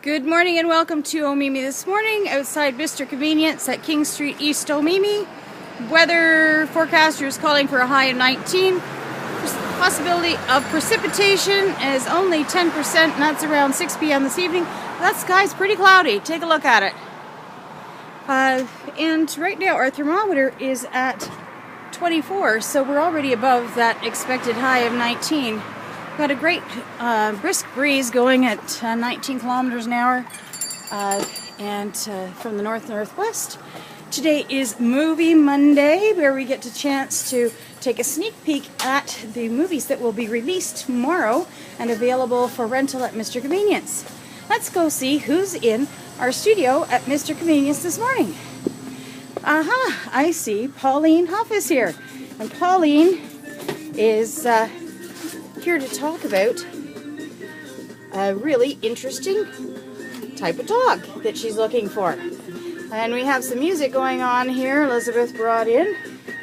Good morning and welcome to Omemee this morning outside Mr. Convenience at King Street East, Omemee. Weather forecaster is calling for a high of 19. Possibility of precipitation is only 10%, and that's around 6 p.m. this evening. That sky's pretty cloudy. Take a look at it. And right now our thermometer is at 24, so we're already above that expected high of 19. Got a great brisk breeze going at 19 kilometers an hour and from the north-northwest. Today is Movie Monday, where we get a chance to take a sneak peek at the movies that will be released tomorrow and available for rental at Mr. Convenience. Let's go see who's in our studio at Mr. Convenience this morning. I see Pauline Huff is here. And Pauline is here to talk about a really interesting type of dog that she's looking for. And we have some music going on here. Elizabeth brought in.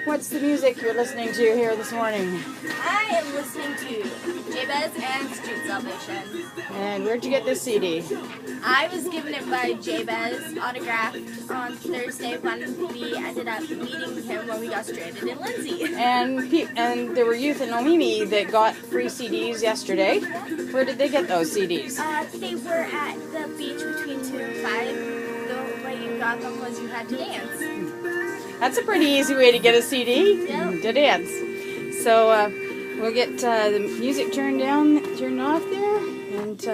What's the music you're listening to here this morning? I am listening to Jabez and Street Salvation. And where'd you get this CD? I was given it by Jabez, autographed on Thursday when we ended up meeting him when we got stranded in Lindsay. And there were youth in Omemee that got free CDs yesterday. Where did they get those CDs? They were at the beach between 2 and 5. The way you got them was you had to dance. That's a pretty easy way to get a CD, Yep. to dance. So we'll get the music turned off there. And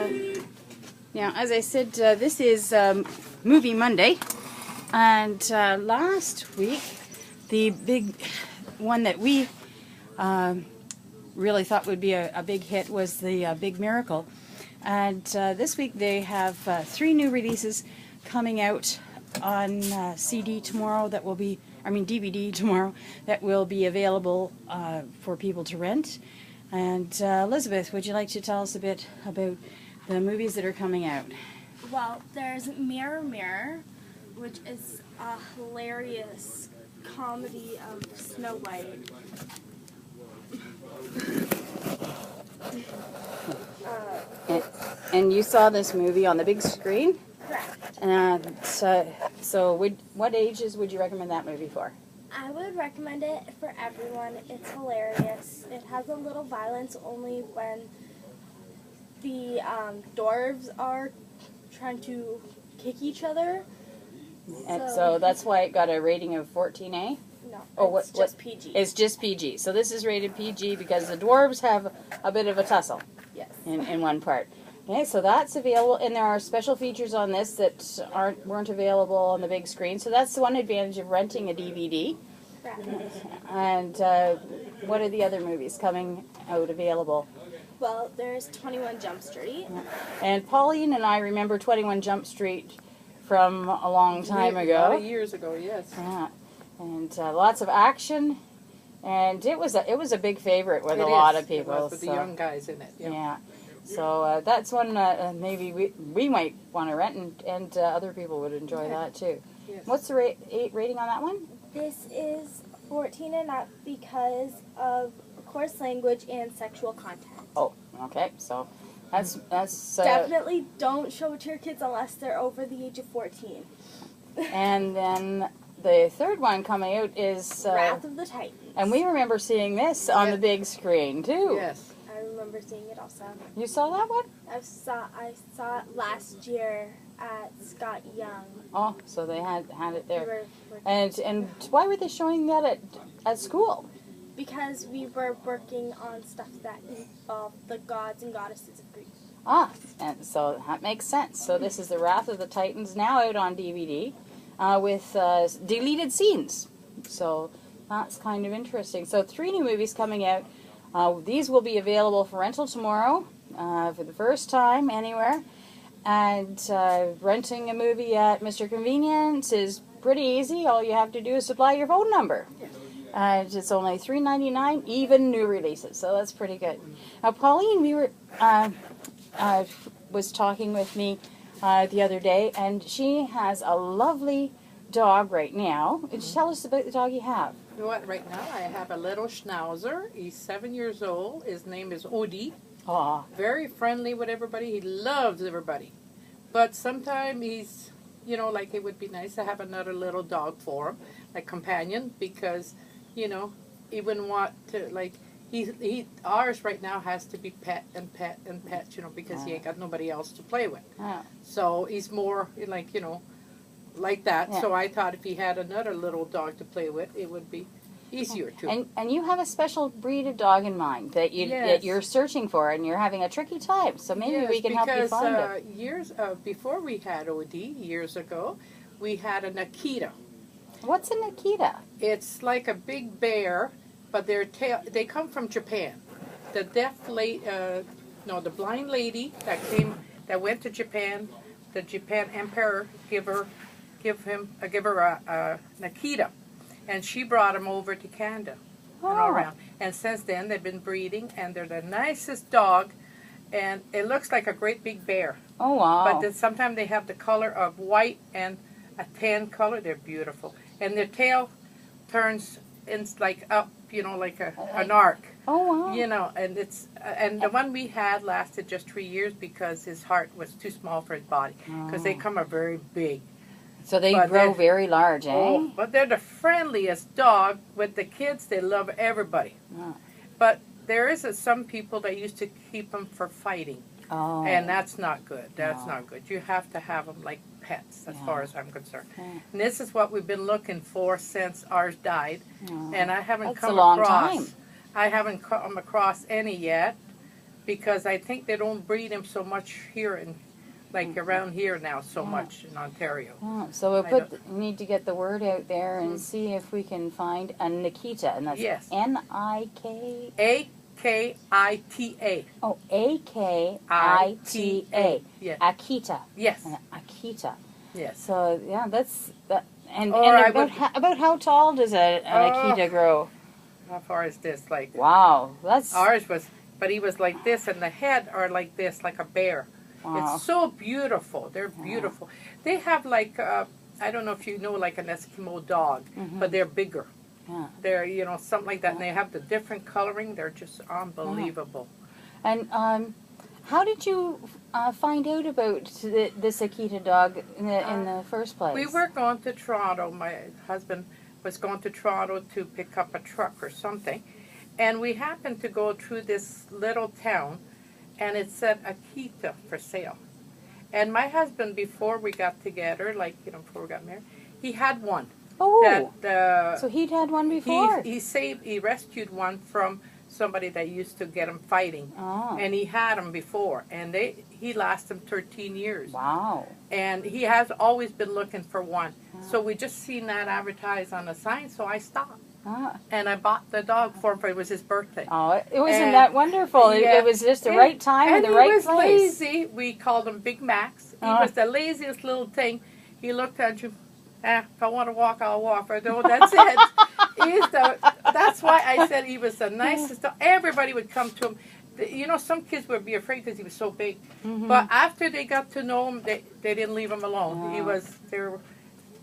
now, as I said, this is Movie Monday. And last week, the big one that we really thought would be a big hit was the Big Miracle. And this week they have 3 new releases coming out on CD tomorrow that will be, DVD tomorrow, that will be available for people to rent. And Elizabeth, would you like to tell us a bit about the movies that are coming out? Well, there's Mirror Mirror, which is a hilarious comedy of Snow White. And you saw this movie on the big screen? Correct. And what ages would you recommend that movie for? I would recommend it for everyone. It's hilarious. It has a little violence only when the dwarves are trying to kick each other. And so that's why it got a rating of 14A? No, it's just PG. It's just PG. So this is rated PG because the dwarves have a bit of a tussle. Yes. In one part. Okay, so that's available, and there are special features on this that weren't available on the big screen. So that's the one advantage of renting a DVD. Correct. And what are the other movies coming out available? Well, there's 21 Jump Street. And Pauline and I remember 21 Jump Street from a long time ago. A lot of years ago, yes. Yeah, and lots of action, and it was a big favorite with a lot of people. It was with the young guys in it. Yeah. So that's one maybe we might want to rent, and other people would enjoy that too. Yes. What's the rating on that one? This is 14 and up because of coarse language and sexual content. Oh, okay. So that's Definitely don't show it to your kids unless they're over the age of 14. And then the third one coming out is Wrath of the Titans. And we remember seeing this on the big screen too. Yes. I remember seeing it also. You saw that one? I saw it last year at Scott Young. Oh, so they had it there. We were And why were they showing that at school? because we were working on stuff that involved the gods and goddesses of Greece. Ah, and so that makes sense. So this is the Wrath of the Titans, now out on DVD with deleted scenes. So that's kind of interesting. So 3 new movies coming out. These will be available for rental tomorrow for the first time anywhere. And renting a movie at Mr. Convenience is pretty easy. All you have to do is supply your phone number. It's only $3.99, even new releases. So that's pretty good. Now, Pauline, was talking with me the other day, and she has a lovely dog right now. Tell us about the dog you have. You know what? Right now I have a little schnauzer. He's 7 years old. His name is Odie. Aw. Very friendly with everybody. He loves everybody. But sometimes he's, like it would be nice to have another little dog for him, like companion, because, he wouldn't want to, like, ours right now has to be pet and pet and pet, because he ain't got nobody else to play with. Oh. So he's more like, like that. Yeah. So I thought if he had another little dog to play with, it would be easier to. And you have a special breed of dog in mind that that you're searching for, and you're having a tricky time. So maybe we can help you find it. Years before we had OD, years ago, we had an Akita. What's an Akita? It's like a big bear, but they come from Japan. The the blind lady that went to Japan, the Japan emperor give her an Akita. And she brought them over to Canada and all around. And since then, they've been breeding, and they're the nicest dog. And it looks like a great big bear. Oh, wow. But then sometimes they have the color of white and a tan color. They're beautiful. And their tail turns like up, like an arc. Oh, wow. And the one we had lasted just 3 years because his heart was too small for his body. Because they come up very big. So they grow very large, eh? Oh, but they're the friendliest dog. With the kids, they love everybody. Oh. But there is some people that used to keep them for fighting. Oh. And that's not good. That's not good. You have to have them like pets, as far as I'm concerned. And this is what we've been looking for since ours died. And I haven't That's a long across. time. I haven't come across any yet, because I think they don't breed them so much here around here now so much in Ontario. Oh, so we need to get the word out there and see if we can find a Nikita, and that's N-I-K... A-K-I-T-A. Oh, A-K-I-T-A. Yes. Akita. Yes. Akita. Yes. So, yeah, that's... And about how tall does an Akita grow? How far is this? Like... Wow, that's... Ours was... But he was like this, and the head are like this, like a bear. Wow. It's so beautiful. They're beautiful. They have like, I don't know if you know, like an Eskimo dog, but they're bigger. Yeah. They're, something like that. And they have the different coloring. They're just unbelievable. And how did you find out about this Akita dog in the first place? We were going to Toronto. My husband was going to Toronto to pick up a truck or something. And we happened to go through this little town, and it said Akita for sale. And my husband, before we got together, before we got married, he had one. Oh, so he'd had one before. He rescued one from somebody that used to get him fighting. Oh. And he had them before, and he lasted him 13 years. Wow. And he has always been looking for one. So we just seen that advertised on the sign, so I stopped. And I bought the dog for him. It was his birthday. Oh, it wasn't that wonderful. Yeah, it was just the right time and the right place. And he was lazy. We called him Big Max. He was the laziest little thing. He looked at you. If I want to walk, I'll walk. Or no, that's it. That's why I said he was the nicest dog. Everybody would come to him. Some kids would be afraid because he was so big. But after they got to know him, they didn't leave him alone. They were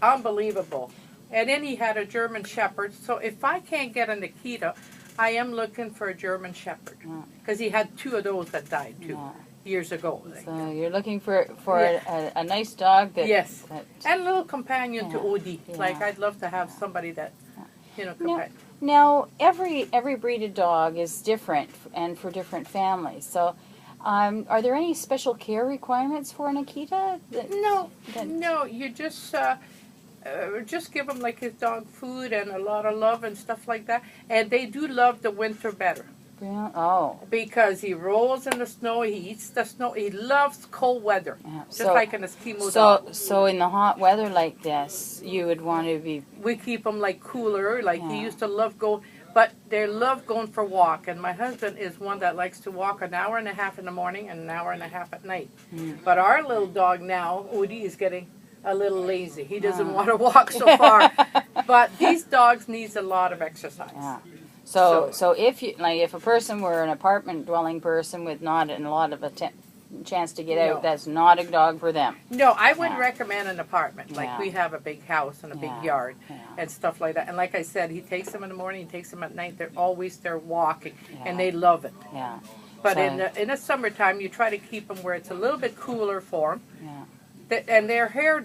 unbelievable. And then he had a German Shepherd. So if I can't get an Akita, I am looking for a German Shepherd. Because he had 2 of those that died, too, years ago. So you're looking for a nice dog that... Yes. And a little companion to OD. Like, I'd love to have somebody that, companion. Now, every breed of dog is different and for different families. So are there any special care requirements for an Akita? No, you just give him like his dog food and a lot of love and stuff like that. And they do love the winter better. Yeah. Oh. Because he rolls in the snow, he eats the snow, he loves cold weather. Yeah. Just like an Eskimo dog. So in the hot weather like this, you would want to be... We keep him like cooler, he used to love but they love going for walk. And my husband is one that likes to walk an hour and a half in the morning and an hour and a half at night. But our little dog now, Odie, is getting a little lazy. He doesn't want to walk so far. But these dogs needs a lot of exercise. Yeah. So if a person were an apartment dwelling person with not a lot of chance to get out, that's not a dog for them. No, I wouldn't recommend an apartment. Like we have a big house and a big yard and stuff like that. And like I said, he takes them in the morning, he takes them at night. They're always there walking and they love it. Yeah. But So- in the summertime, you try to keep them where it's a little bit cooler for them. Yeah. And their hair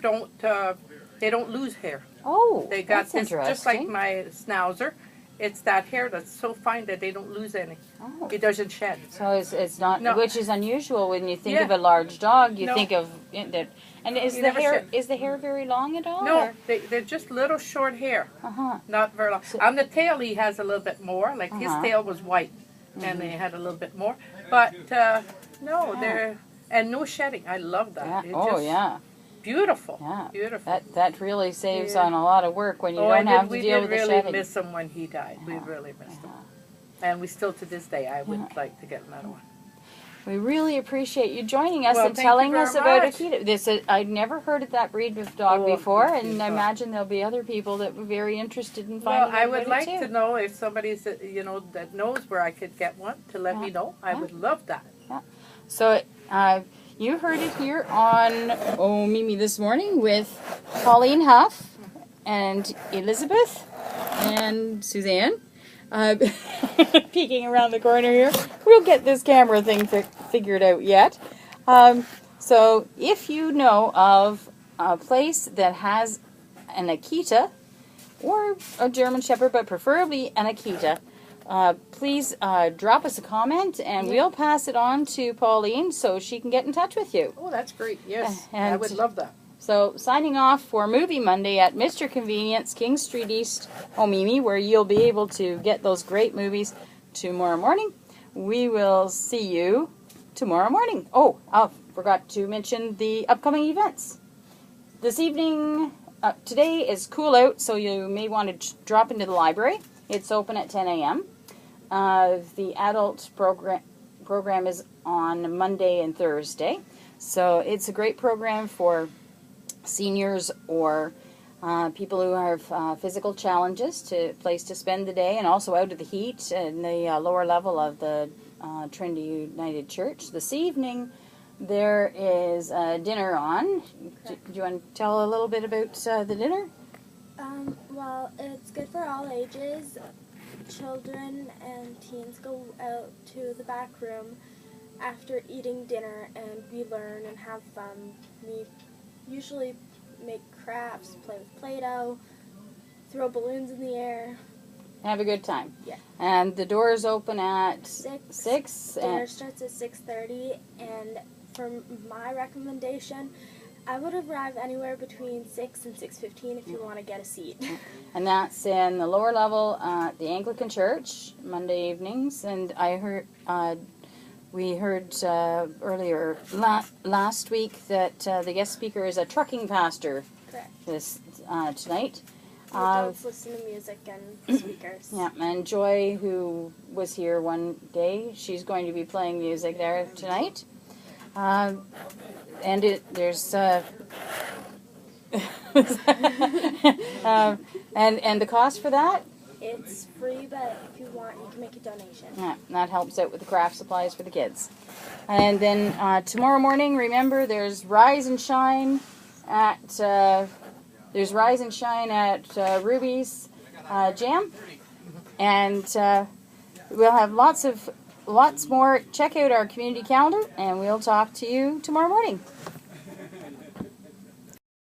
they don't lose hair. Oh, They got that's this, interesting. just like my schnauzer. It's that hair that's so fine that they don't lose any. Oh. It doesn't shed. So it's not, No. which is unusual when you think Yeah. of a large dog. You No. think of that. And is You the never hair should. very long at all? No, they're just little short hair. Uh-huh. Not very long. On the tail, he has a little bit more. Like his Uh-huh. tail was white, and they had a little bit more. But no, they're and no shedding. I love that. Yeah. It's Oh just yeah. beautiful. Yeah. Beautiful. That really saves Yeah. on a lot of work when you Oh, don't have to we deal did with the really shedding. miss him when he died. We really missed him. And we still, to this day, I would like to get another one. We really appreciate you joining us Well, and thank you telling very us about much. Akita. I'd never heard of that breed of dog Oh, before, good and I dog. imagine there'll be other people that were very interested in Well, finding out I would about like it to too. know if somebody's, that knows where I could get one to let me know. I would love that. So you heard it here on Omemee this morning with Pauline Huff and Elizabeth and Suzanne. Peeking around the corner here. We'll get this camera thing figured out yet. So if you know of a place that has an Akita or a German Shepherd, but preferably an Akita, please drop us a comment and we'll pass it on to Pauline so she can get in touch with you. Oh, that's great. Yes, I And- would love that. So signing off for Movie Monday at Mr. Convenience, King Street East, Omemee, where you'll be able to get those great movies tomorrow morning. We will see you tomorrow morning. Oh, I forgot to mention the upcoming events. This evening, today is cool out, so you may want to drop into the library. It's open at 10 a.m. The adult program is on Monday and Thursday. So it's a great program for seniors or people who have physical challenges, to place to spend the day, and also out of the heat in the lower level of the Trinity United Church. This evening there is a dinner on. Do you want to tell a little bit about the dinner? Well, it's good for all ages. Children and teens go out to the back room after eating dinner, and we learn and have fun. We usually make crafts, play with Play-Doh, throw balloons in the air. Have a good time. Yeah. And the doors open at 6. Dinner and starts at 6:30, and for my recommendation, I would arrive anywhere between 6 and 6:15 if you want to get a seat. and that's in the lower level at the Anglican Church, Monday evenings. And I heard, we heard earlier last week that the guest speaker is a trucking pastor. Correct. Tonight. Adults listen to music and speakers. Yeah, and Joy, who was here one day, she's going to be playing music there tonight. And there's and the cost for that? It's free, but if you want, you can make a donation. Yeah, that helps out with the craft supplies for the kids. And then tomorrow morning, remember, there's Rise and Shine at Ruby's Jam, and we'll have lots more. Check out our community calendar, and we'll talk to you tomorrow morning.